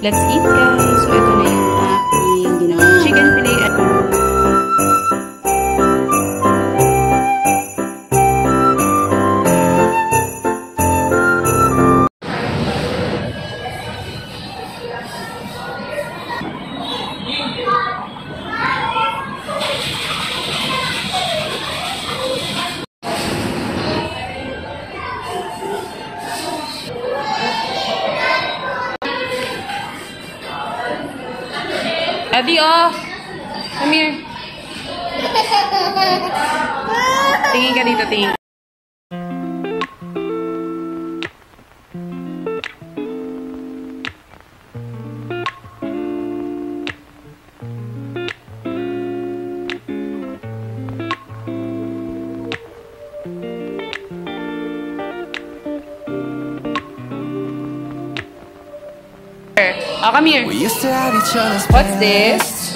Let's eat, guys. So, ito na yung aking ginawang chicken fillet. Eddie, oh! Come here. Tingin ka dito, tingin. Oh, come here. What's this?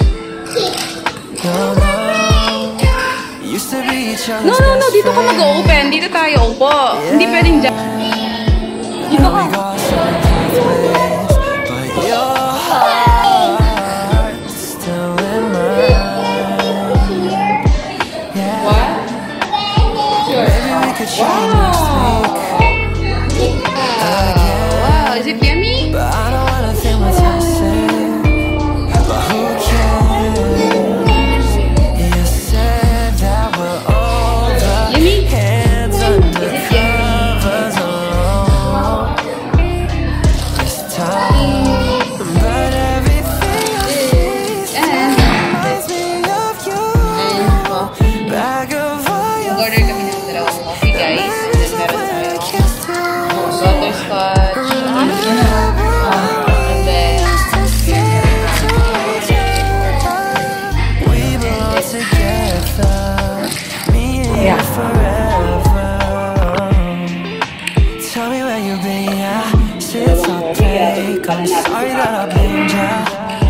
No, dito ka mag-open. Dito tayo, upo. Hindi pwedeng dyan. Dito ka. What? Sure. Wow, is it yummy? Order kami ng dalawang coffee, guys. And then meron tayo butterscotch. And then yeah. Tell me where you've been, yeah. Since I take, I'm sorry that I've blamed ya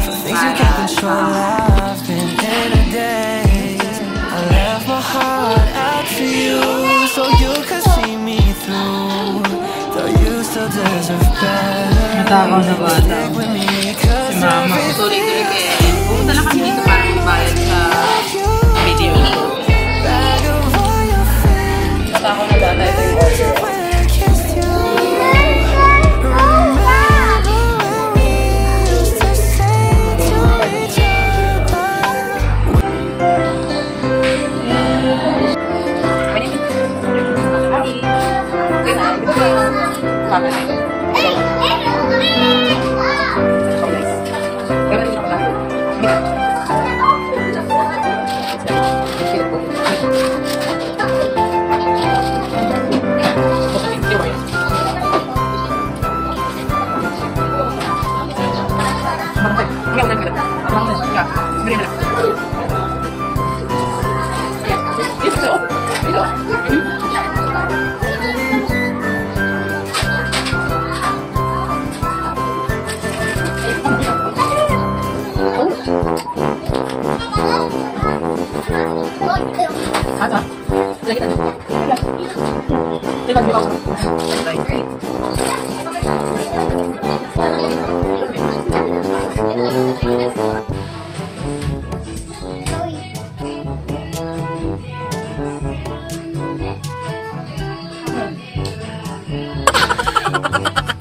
for things you can't control. I've been in a daze. I left my heart out to you so you could see me through. Though you still deserve better. Stick with me, cause everything pumunta lang kami dito para magbayad sa video. Natako na data ito yung order.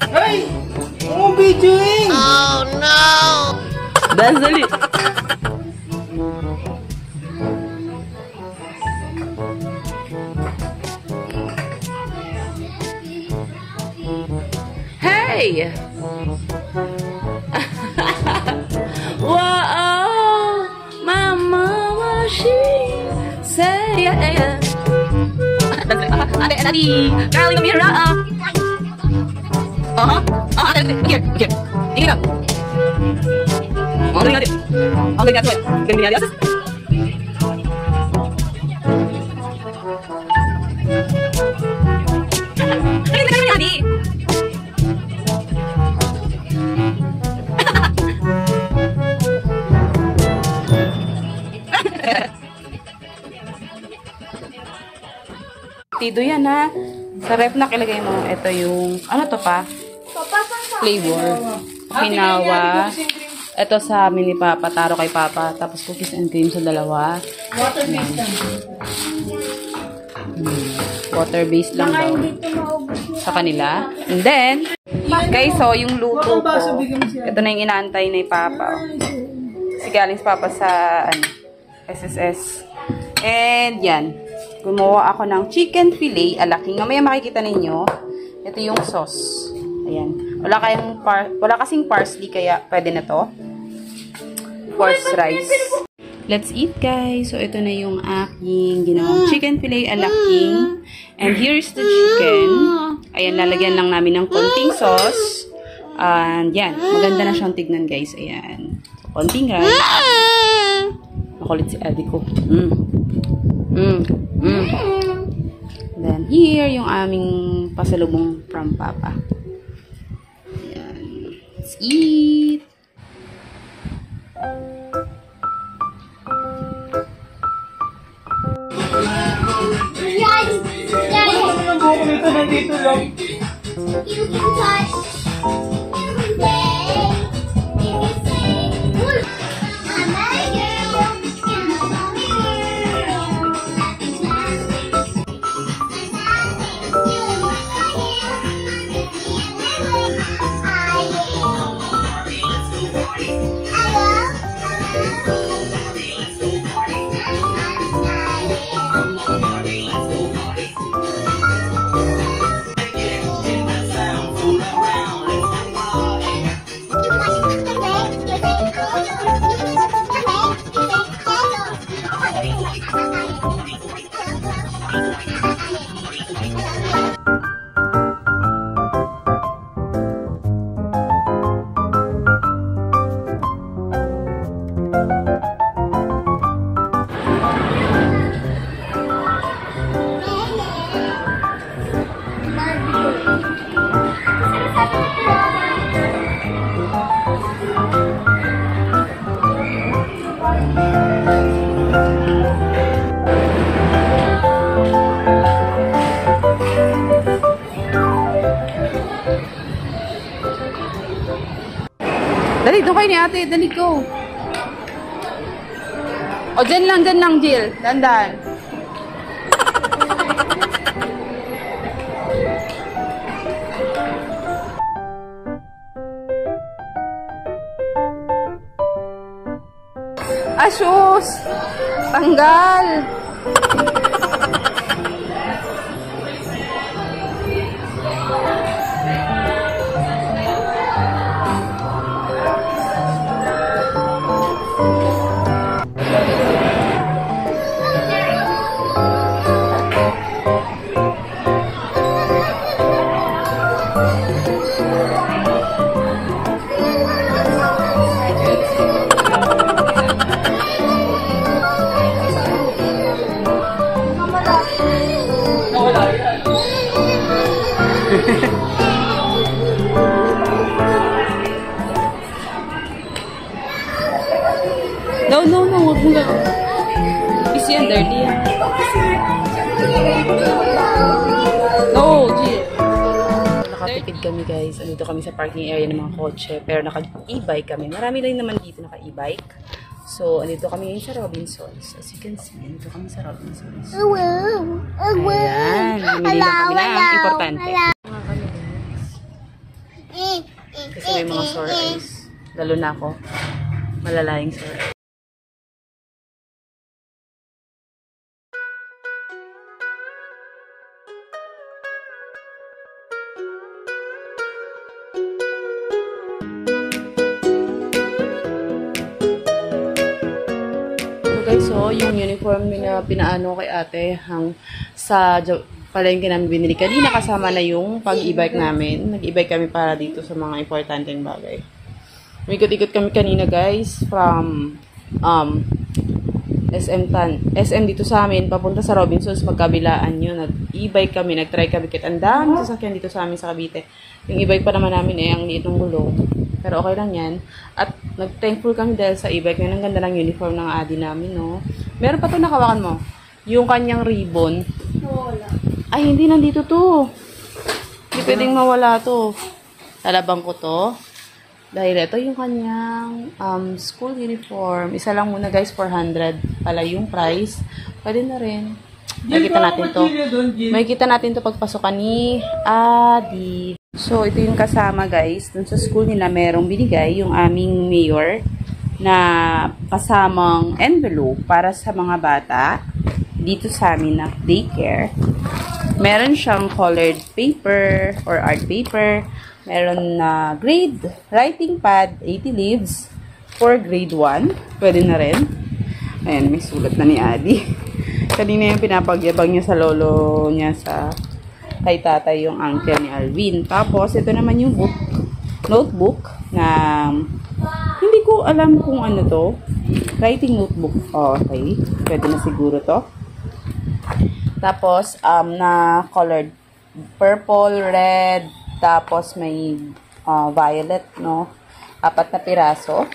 Hey! What are you doing? Oh no! That's the lead. Hey! Whoa! My mama, she say yeah. Adi, girl in the mirror. Here. Tingin ka. Okay, natin. Okay, that's it. Ganyan niya, Dios. Adi. Tido yan, ha? Sa ref na ilagay mo, ito yung, ano to pa? Flavor. Hinawa. Ito sa amin ni Papa, taro kay Papa. Tapos cookies and cream sa dalawa. Water-based lang. Water-based lang daw. Sa kanila. And then, guys, so yung luto ko, ito na yung inaantay ni Papa. Kasi galing si Papa sa SSS. And yan. Gumawa ako ng chicken fillet alaking. Mamaya makikita ninyo. Ito yung sauce. Ayan. Wala kasing parsley kaya pwede na to. Horse rice. Let's eat, guys. So, ito na yung aking ginawang chicken fillet alaking. And here's the chicken. Ayan, lalagyan lang namin ng konting sauce. And yan. Maganda na siyang tignan, guys. Ayan. So, konting rice. Makulit si Adi ko. Then, here, yung aming pasalubong from Papa. Ayan. Let's eat. Nandito lang. You can touch every day. You can say, I'm a girl in a funny world. Nothing's lasting. You look like Dali, doon kayo ni ate. Dali, go. O, dyan lang, Jill. Dandan. Asus! Tanggal! No, huwag mo lang. Busy yan, dirty yan. No, Jill. Nakatipid kami, guys. Andito kami sa parking area ng mga kotse. Pero naka-e-bike kami. Marami lang naman dito naka-e-bike. So, andito kami ngayon sa Robinsons. As you can see, andito kami sa Robinsons. Ayan. Namili lang kami na. Importante. Kasi may mga sore eyes. Lalo na ako. Malalayang sore eyes. Guys, so yung uniform na pinaano kay ate sa palengke namin binili kanina kasama na yung pag-e-bike namin. Nag-e-bike kami para dito sa mga importanteng bagay. Ikot-ikot kami kanina, guys, from SM dito sa amin papunta sa Robinsons, magkabilaan yun. Nag-e-bike kami, nag-try kami kahit ang dami sasakyan dito sa amin sa Cavite. Yung e-bike pa naman namin ang liit ng gulong. Pero okay lang yan. At nag-thankful kami dahil sa e-bike na ang ganda ng uniform ng adi namin, no? Meron pa to nakawakan mo. Yung kanyang ribbon. Wala. Ay, hindi nandito to. Hindi pwedeng mawala to. Talabang ko to. Dahil ito yung kanyang school uniform. Isa lang muna guys, 400 pala yung price. Pwede na rin. Makikita natin to. Makikita natin to pagpasukan ni Adi. So, ito yung kasama guys. Dun sa school nila, merong binigay yung aming mayor na kasamang envelope para sa mga bata dito sa amin na daycare. Meron siyang colored paper or art paper. Meron na grade writing pad, 80 leaves for grade 1. Pwede na rin. Ayan, may sulat na ni Adi. Kanina yung pinapagyabang niya sa lolo niya sa kay tatay yung uncle ni Alvin. Tapos, ito naman yung notebook na hindi ko alam kung ano to. Writing notebook. Oh, okay. Pwede na siguro to. Tapos, na colored purple, red, tapos may violet, no? 4 na piraso.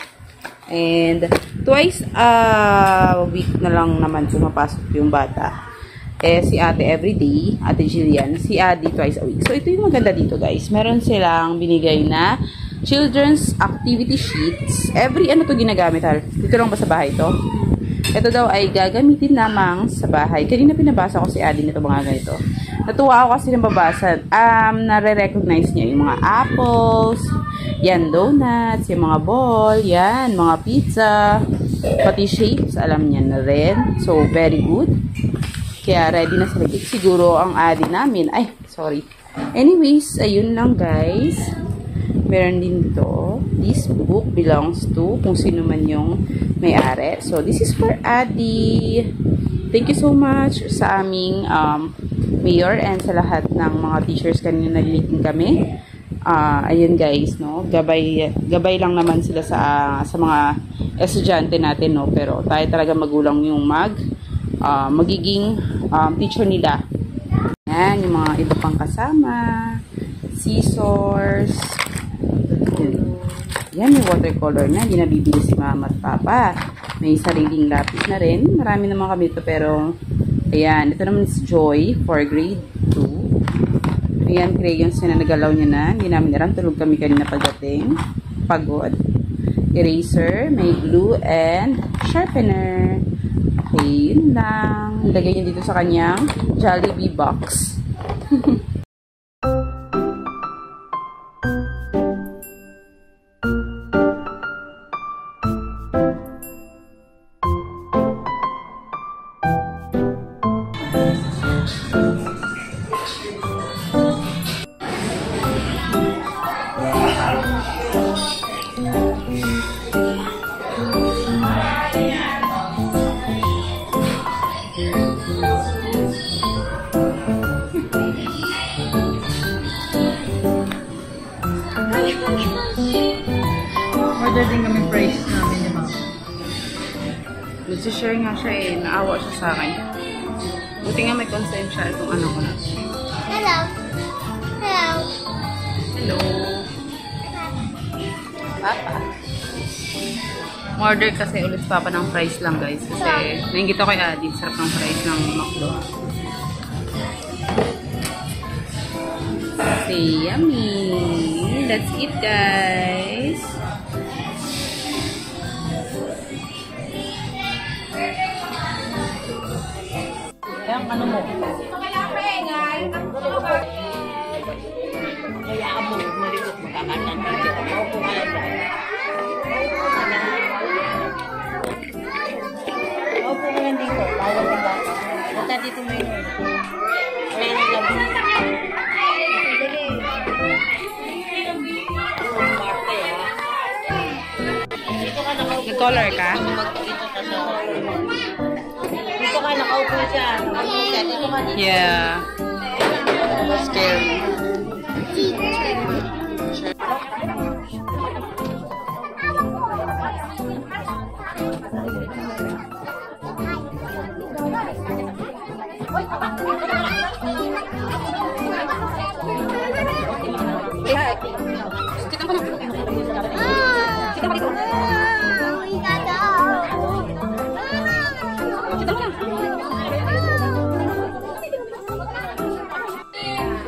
And twice a week na lang naman pumapasok yung bata. Eh, si ate everyday, ate Jillian, si Adi twice a week. So, ito yung maganda dito, guys. Meron silang binigay na children's activity sheets. Every ano to ginagamit, hal? Dito lang ba sa bahay to? Ito daw ay gagamitin lamang sa bahay. Kanina pinabasa ko si Adi nito mga ganito. Natuwa ako kasi nababasa. Nare-recognize niya yung mga apples, yan, donuts, yung mga ball, yan, mga pizza, pati shapes, alam niya na rin. So, very good. Kaya ready na sila. Siguro ang Adi namin. Ay, sorry. Anyways, ayun lang guys. Meron din dito. This book belongs to kung sino man yung may-ari. So, this is for Adi. Thank you so much sa aming mayor and sa lahat ng mga teachers kanina nagliting kami. Ayun guys, no? Gabay lang naman sila sa mga estudyante natin, no? Pero tayo talaga magulang yung magiging teacher nila. Yan, yung mga iba pang kasama. Scissors. Yan, yung watercolor na. Hindi nabibili si mama at papa. May sariling lapis na rin. Marami naman kami ito, pero ayan, ito naman is Joy for grade 2. Ayan, crayons na nagalaw niya na. Hindi namin aram. Tulog kami kanina pagdating. Pagod. Eraser, may glue, and sharpener. Okay, yun lang. Ilagay niya dito sa kanyang Jollibee box. Order din kami price namin ni Mama. Nag-share nga siya eh. Naawa siya sa akin. Buti nga may consent siya kung ano ko na. Hello. Hello. Hello. Papa. Order kasi ulit papa ng price lang guys. Kasi nainggit ako kay Adi. Sarap ng price ng McDo. Say yummy. Let's eat guys. Ang ano mo? Kaya amo, malikot mo kakanan. Opo kaya ba? Opo ka lang dito. Bawal ka ba? Bata dito mo yun. Wala nang labi. Dito ka nakaupo. Nag-color ka? Dito ka sa... Dito ka nakaupo siya. Dito ka dito. Yeah. Scary.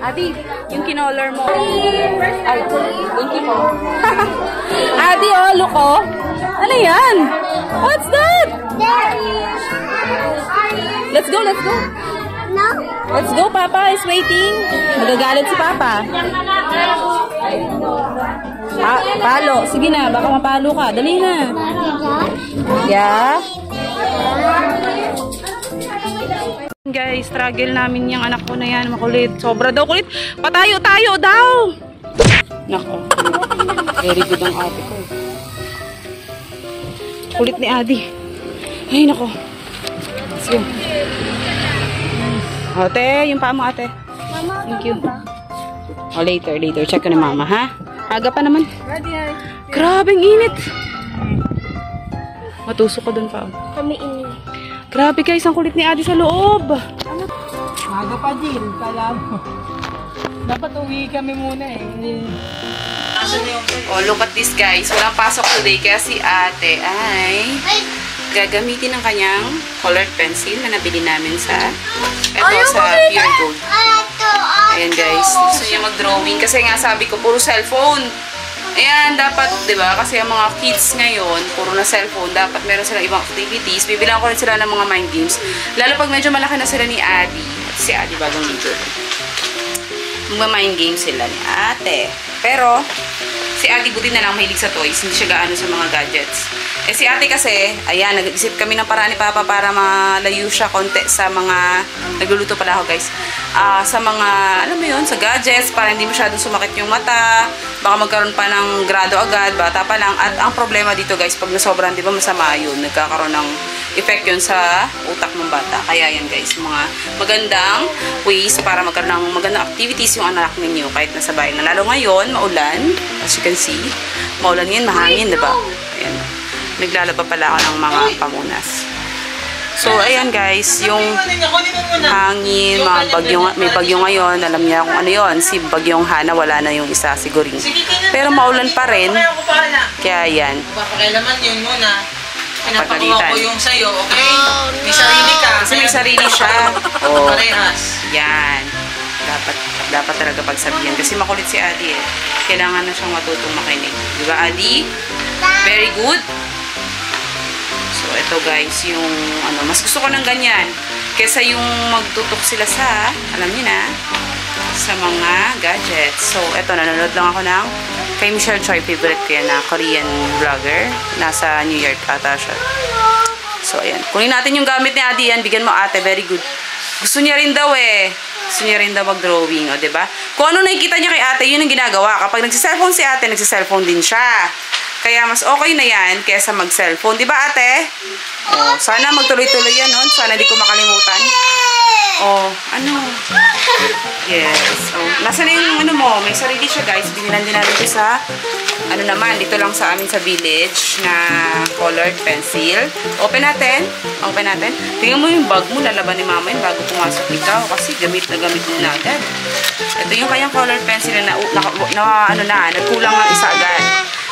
Adi, yung kinolor mo. Ay, thank you po. Adi, oh, look, oh. Ano yan? What's that? Let's go, let's go. No? Let's go, Papa is waiting. Magagalit si Papa. Palo. Sige na, baka mapalo ka. Dali na. Yeah. Guys, struggle namin yung anak ko na yan. Makulit. Sobra daw kulit. Patayo-tayo daw. Nako. Very good ang ate ko. Kulit ni Adi. Ay, nako. Let's go. Ate, yung paa mo, ate. Thank you. Oh, later. Check ko ni mama, ha? Aga pa naman. Grabe, ang init. Matusok ko dun pa. Kami ini. Grabe guys, ang kulit ni Adi sa loob. Maga pa, Jill. Kala mo. Dapat uwi kami muna eh. Oh, look at this guys. Walang pasok today kaya si ate ay gagamitin ng kanyang colored pencil na nabili namin sa sa Pure Gold. Ayan guys. Gusto niya mag-drawing kasi nga sabi ko puro cellphone. Ayan, dapat, di ba? Kasi ang mga kids ngayon, puro na cellphone, dapat meron silang ibang activities. Bibilang ko rin sila ng mga mind games. Lalo pag medyo malaki na sila ni Adi. At si Adi bagong leader. Magma-mind games sila ni ate. Pero, si Adi buti na lang mahilig sa toys. Hindi siya gaano sa mga gadgets. Eh si ate kasi, ayan, nag-isip kami ng paraan ni Papa para malayo siya konti sa mga, nagluluto pala ako guys, sa mga, alam mo yun, sa gadgets, para hindi masyadong sumakit yung mata, baka magkaroon pa ng grado agad, bata pa lang. At ang problema dito guys, pag nasobran, di ba masama yun, nagkakaroon ng effect yun sa utak ng bata. Kaya yan guys, mga magandang ways para magkaroon ng magandang activities yung anak ninyo kahit nasa bahay na. Lalo ngayon, maulan, as you can see, maulan ngayon, mahangin, di ba? Ayan. Naglalaba pala ako ng mga pamunas. So, ayan guys, yung hangin, mga bagyo, may bagyo ngayon, alam niya kung ano yun, si bagyong Hana, wala na yung isa siguring. Pero maulan pa rin, kaya yan. Papakilaman yun muna. Pinapagawa ko yung sayo, okay? May sarili ka. Kasi may sarili siya. Oh, Parehas. yan. Dapat talaga pagsabihan. Kasi makulit si Adi eh. Kailangan na siyang matutong makinig. Diba Adi? Very good. So, ito guys, yung ano, mas gusto ko ng ganyan. Kesa yung magtutok sila sa, alam niyo na, sa mga gadgets. So, ito, nanonood lang ako ng kay Michelle Choi, favorite ko yan na Korean vlogger. Nasa New York ata siya. So, ayan. Kunin natin yung gamit ni Adi yan. Bigyan mo ate. Very good. Gusto niya rin daw eh. Gusto niya rin daw mag-drawing. O, diba? Kung ano nakikita niya kay ate, yun ang ginagawa. Kapag nagsiselfone si ate, nagsiselfone din siya. Kaya mas okay na yan kaysa mag-cellphone. Diba ate? O, sana magtuloy-tuloy yan nun. Sana di ko makalimutan. O, ano? Yes. O, nasa na yung ano mo? May sarili siya guys. Binilan din natin ito sa ano naman, dito lang sa amin sa village na colored pencil. Open natin. Open natin. Tingnan mo yung bag mo. Lalaban ni mama yun bago pumasok ikaw. Kasi gamit mo na agad. Ito yung kanyang colored pencil na nagkulang ng isa agad.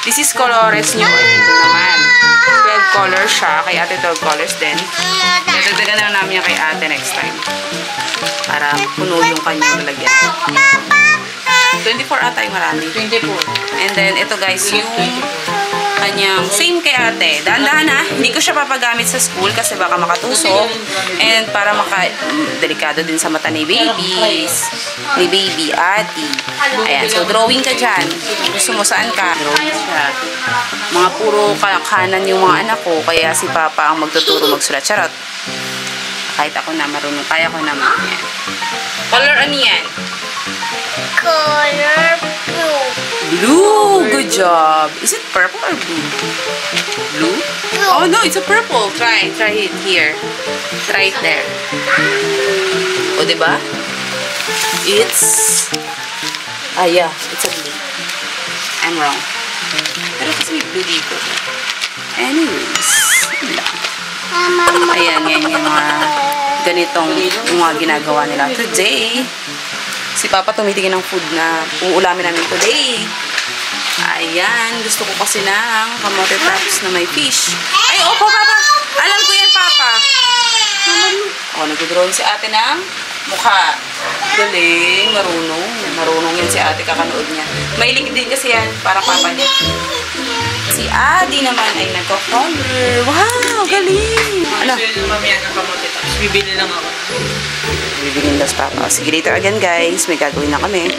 This is colores nyo. Ito naman. 12 colors siya. Kay ate 12 colors din. Dadagdagan na namin yan kay ate next time. Para puno yung kanyang lalagyan. 24 ata yung marami. 24. And then, ito guys, yung kanyang same kay ate. Dahan-dahan na. Hindi ko siya papagamit sa school kasi baka makatusok. And para delikado din sa mata ni babies. Ni baby, ate. Ayan, so drawing ka dyan. Gusto mo saan ka? Drawing siya. Mga puro kanan yung mga anak ko. Kaya si Papa ang magtuturo magsulat. Charot. Kahit ako na marunong. Kaya ko naman yan. Color ano yan? Color blue. Blue! Good job. Is it purple or blue? Blue? Oh no, it's a purple. Try it here. Try it there. O, diba? It's... yeah. It's a blue. I'm wrong. Pero kasi may blue dito. Anyways. Ayan, yan yung mga ganitong yung mga ginagawa nila today. Si Papa tumitingin ng food na uulamin namin today. Ayan, gusto ko kasi ng kamote tops na may fish. Ay, opo Papa! Alam ko yan Papa! Oh, nag-drawing si ate ng Mukha. Galing. Marunong. Marunong yan si ate. Kakanood niya. Mailig din kasi yan. Para papa niya. Si Adi naman ay nagko-color. Wow! Galing! Ano? Mamaya ng kamote. Tapos bibili lang ako. Bibigyan das papa. Sige, later again guys. May gagawin na kami.